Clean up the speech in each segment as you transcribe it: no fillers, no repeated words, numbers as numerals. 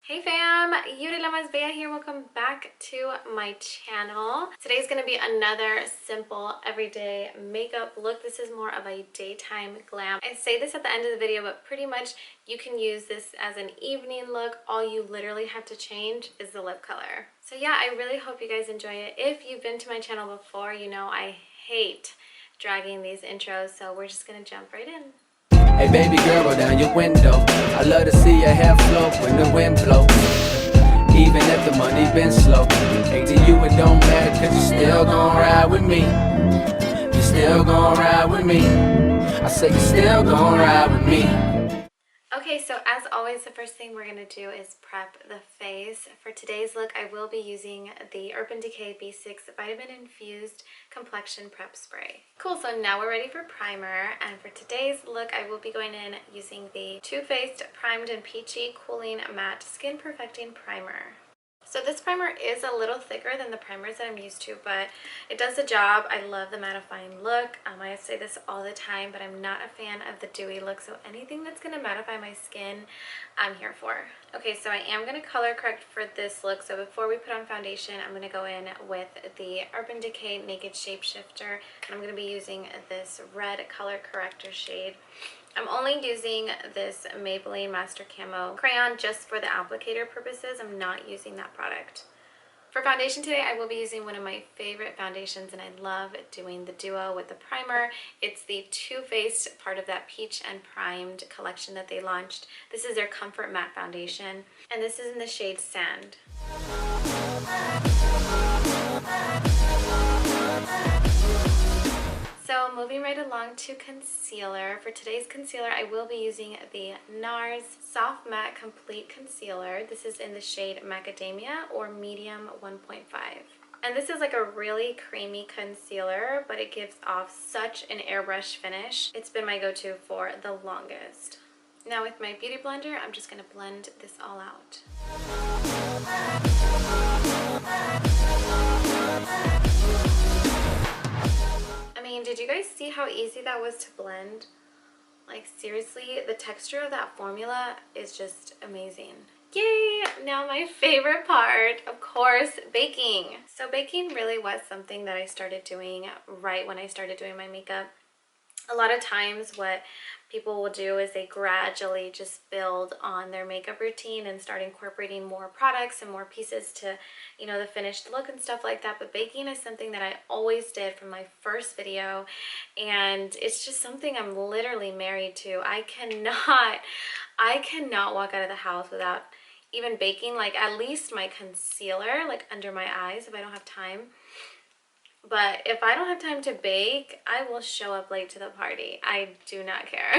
Hey fam, Yuri Lamasbella here. Welcome back to my channel. Today's going to be another simple everyday makeup look. This is more of a daytime glam. I say this at the end of the video, but pretty much you can use this as an evening look. All you literally have to change is the lip color. So yeah, I really hope you guys enjoy it. If you've been to my channel before, you know I hate dragging these intros, so we're just going to jump right in. Hey baby girl, roll down your window. I love to see your hair flow when the wind blows. Even if the money been slow. Hey, to you it don't matter, cause you still gon' ride with me. You still gon' ride with me. I say you still gon' ride with me. Okay, so as always, the first thing we're going to do is prep the face. For today's look, I will be using the Urban Decay B6 Vitamin Infused Complexion Prep Spray. Cool, so now we're ready for primer. And for today's look, I will be going in using the Too Faced Primed and Peachy Cooling Matte Skin Perfecting Primer. So this primer is a little thicker than the primers that I'm used to, but it does the job. I love the mattifying look. I say this all the time, but I'm not a fan of the dewy look, so anything that's going to mattify my skin, I'm here for. Okay, so I am going to color correct for this look. So before we put on foundation, I'm going to go in with the Urban Decay Naked Shapeshifter, and I'm going to be using this red color corrector shade. I'm only using this Maybelline Master Camo crayon just for the applicator purposes. I'm not using that product. For foundation today, I will be using one of my favorite foundations, and I love doing the duo with the primer. It's the Too Faced part of that Peach and Primed collection that they launched. This is their Comfort Matte Foundation, and this is in the shade Sand. So moving right along to concealer. For today's concealer, I will be using the NARS Soft Matte Complete Concealer. This is in the shade Macadamia or Medium 1.5. And this is like a really creamy concealer, but it gives off such an airbrush finish. It's been my go-to for the longest. Now with my beauty blender, I'm just going to blend this all out. I mean, did you guys see how easy that was to blend? Like seriously, the texture of that formula is just amazing. Yay! Now my favorite part, of course, baking. So baking really was something that I started doing right when I started doing my makeup. A lot of times what people will do is they gradually just build on their makeup routine and start incorporating more products and more pieces to, you know, the finished look and stuff like that. But baking is something that I always did from my first video, and it's just something I'm literally married to. I cannot walk out of the house without even baking, like at least my concealer, like under my eyes if I don't have time. But if I don't have time to bake, I will show up late to the party. I do not care.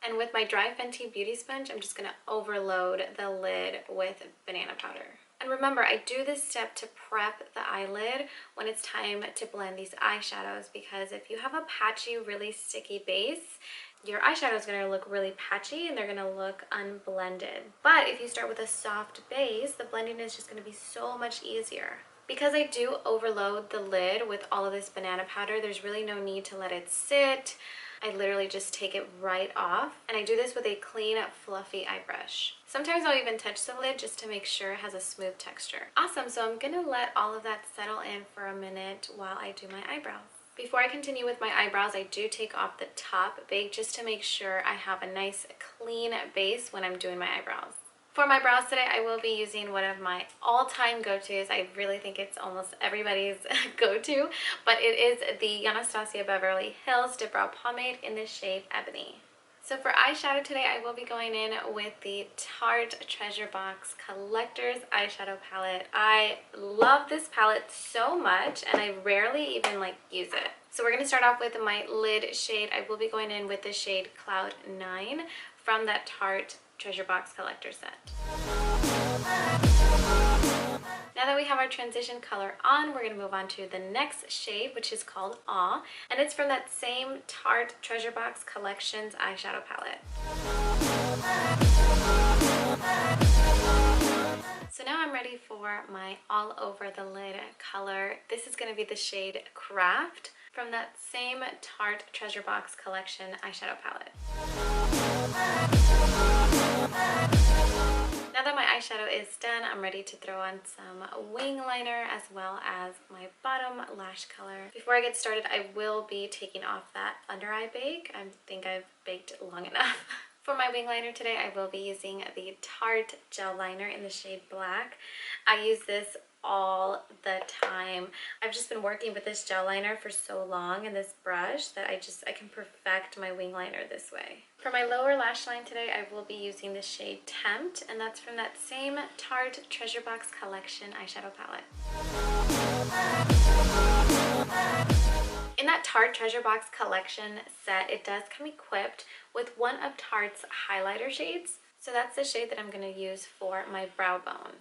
And with my dry Fenty beauty sponge, I'm just going to overload the lid with banana powder. And remember, I do this step to prep the eyelid when it's time to blend these eyeshadows, because if you have a patchy, really sticky base, your eyeshadow is going to look really patchy and they're going to look unblended. But if you start with a soft base, the blending is just going to be so much easier. Because I do overload the lid with all of this banana powder, there's really no need to let it sit. I literally just take it right off, and I do this with a clean, fluffy eye brush. Sometimes I'll even touch the lid just to make sure it has a smooth texture. Awesome, so I'm gonna let all of that settle in for a minute while I do my eyebrows. Before I continue with my eyebrows, I do take off the top bake just to make sure I have a nice clean base when I'm doing my eyebrows. For my brows today, I will be using one of my all-time go-tos. I really think it's almost everybody's go-to, but it is the Anastasia Beverly Hills Dip Brow Pomade in the shade Ebony. So for eyeshadow today, I will be going in with the Tarte Treasure Box Collector's Eyeshadow Palette. I love this palette so much, and I rarely even use it. So we're going to start off with my lid shade. I will be going in with the shade Cloud 9 from that Tarte Treasure Box Collector set. Now that we have our transition color on, we're going to move on to the next shade, which is called Awe, and it's from that same Tarte Treasure Box Collections eyeshadow palette. So now I'm ready for my all over the lid color. This is going to be the shade Craft from that same Tarte Treasure Box Collection eyeshadow palette. Now that my eyeshadow is done, I'm ready to throw on some wing liner as well as my bottom lash color. Before I get started, I will be taking off that under eye bake. I think I've baked long enough. For my wing liner today, I will be using the Tarte gel liner in the shade Black. I use this all the time. I've just been working with this gel liner for so long and this brush that I can perfect my wing liner this way. For my lower lash line today, I will be using the shade Tempt, and that's from that same Tarte Treasure Box Collection eyeshadow palette. In that Tarte Treasure Box Collection set, it does come equipped with one of Tarte's highlighter shades. So that's the shade that I'm going to use for my brow bone.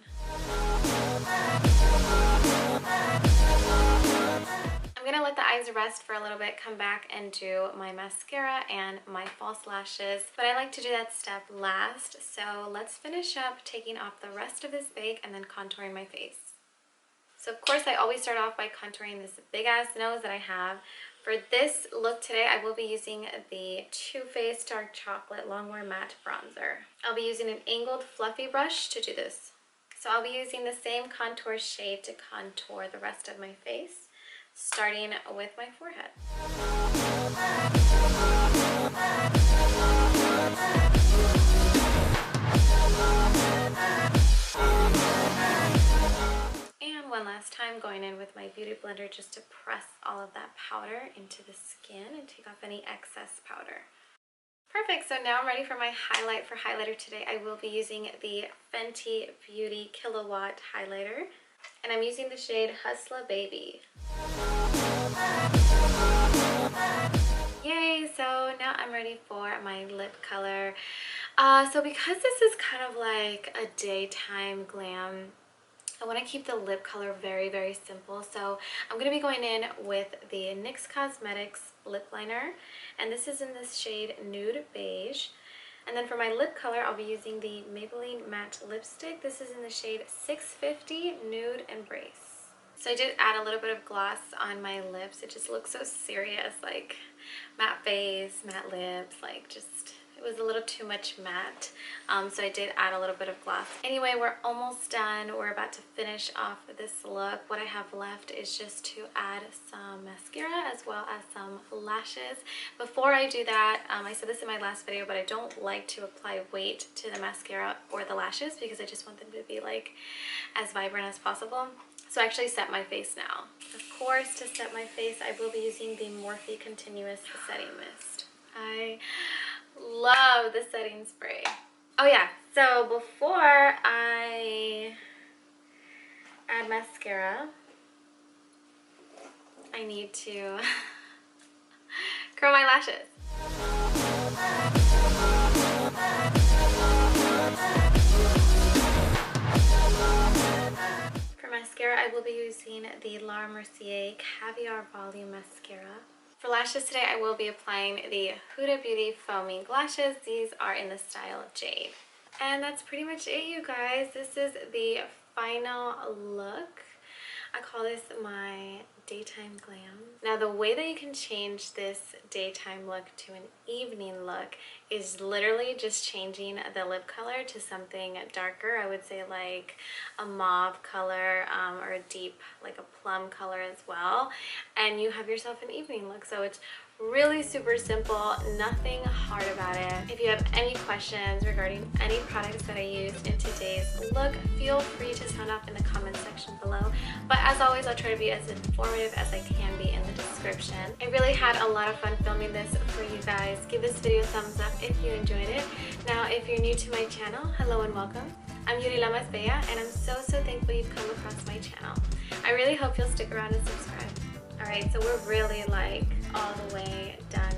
I'm going to let the eyes rest for a little bit, come back and do my mascara and my false lashes. But I like to do that step last, so let's finish up taking off the rest of this bake and then contouring my face. So of course I always start off by contouring this big ass nose that I have. For this look today, I will be using the Too Faced Dark Chocolate Longwear Matte Bronzer. I'll be using an angled fluffy brush to do this. So I'll be using the same contour shade to contour the rest of my face, starting with my forehead. And one last time, going in with my beauty blender just to press all of that powder into the skin and take off any excess powder. Perfect, so now I'm ready for my highlight. For highlighter today, I will be using the Fenty Beauty Kilowatt highlighter, and I'm using the shade Hustla Baby. Yay, so now I'm ready for my lip color. So because this is kind of like a daytime glam, I want to keep the lip color very, very simple. So I'm going to be going in with the NYX Cosmetics lip liner, and this is in this shade Nude Beige. And then for my lip color, I'll be using the Maybelline Matte Lipstick. This is in the shade 650 Nude Embrace. So I did add a little bit of gloss on my lips. It just looks so serious, like matte face, matte lips, like just... it was a little too much matte, so I did add a little bit of gloss. Anyway, we're almost done. We're about to finish off this look. What I have left is just to add some mascara as well as some lashes. Before I do that, I said this in my last video, but I don't like to apply weight to the mascara or the lashes because I just want them to be like as vibrant as possible. So I actually set my face now. Of course, to set my face, I will be using the Morphe Continuous Setting Mist. I love the setting spray. Oh yeah, so before I add mascara, I need to curl my lashes. For mascara, I will be using the Laura Mercier Caviar Volume Mascara. For lashes today, I will be applying the Huda Beauty Foaming Lashes. These are in the style Jade. And that's pretty much it, you guys. This is the final look. I call this my daytime glam. Now, the way that you can change this daytime look to an evening look is literally just changing the lip color to something darker. I would say like a mauve color or a deep, like a plum color as well. And you have yourself an evening look. So it's really super simple, nothing hard about it. If you have any questions regarding any products that I used in today's look, feel free to sound off in the comment section below. But as always, I'll try to be as informative as I can be in the description. I really had a lot of fun filming this for you guys. Give this video a thumbs up if you enjoyed it. Now, if you're new to my channel, hello and welcome. I'm Yuri Lamasbella, and I'm so thankful you've come across my channel. I really hope you'll stick around and subscribe. Alright, so we're really like all the way done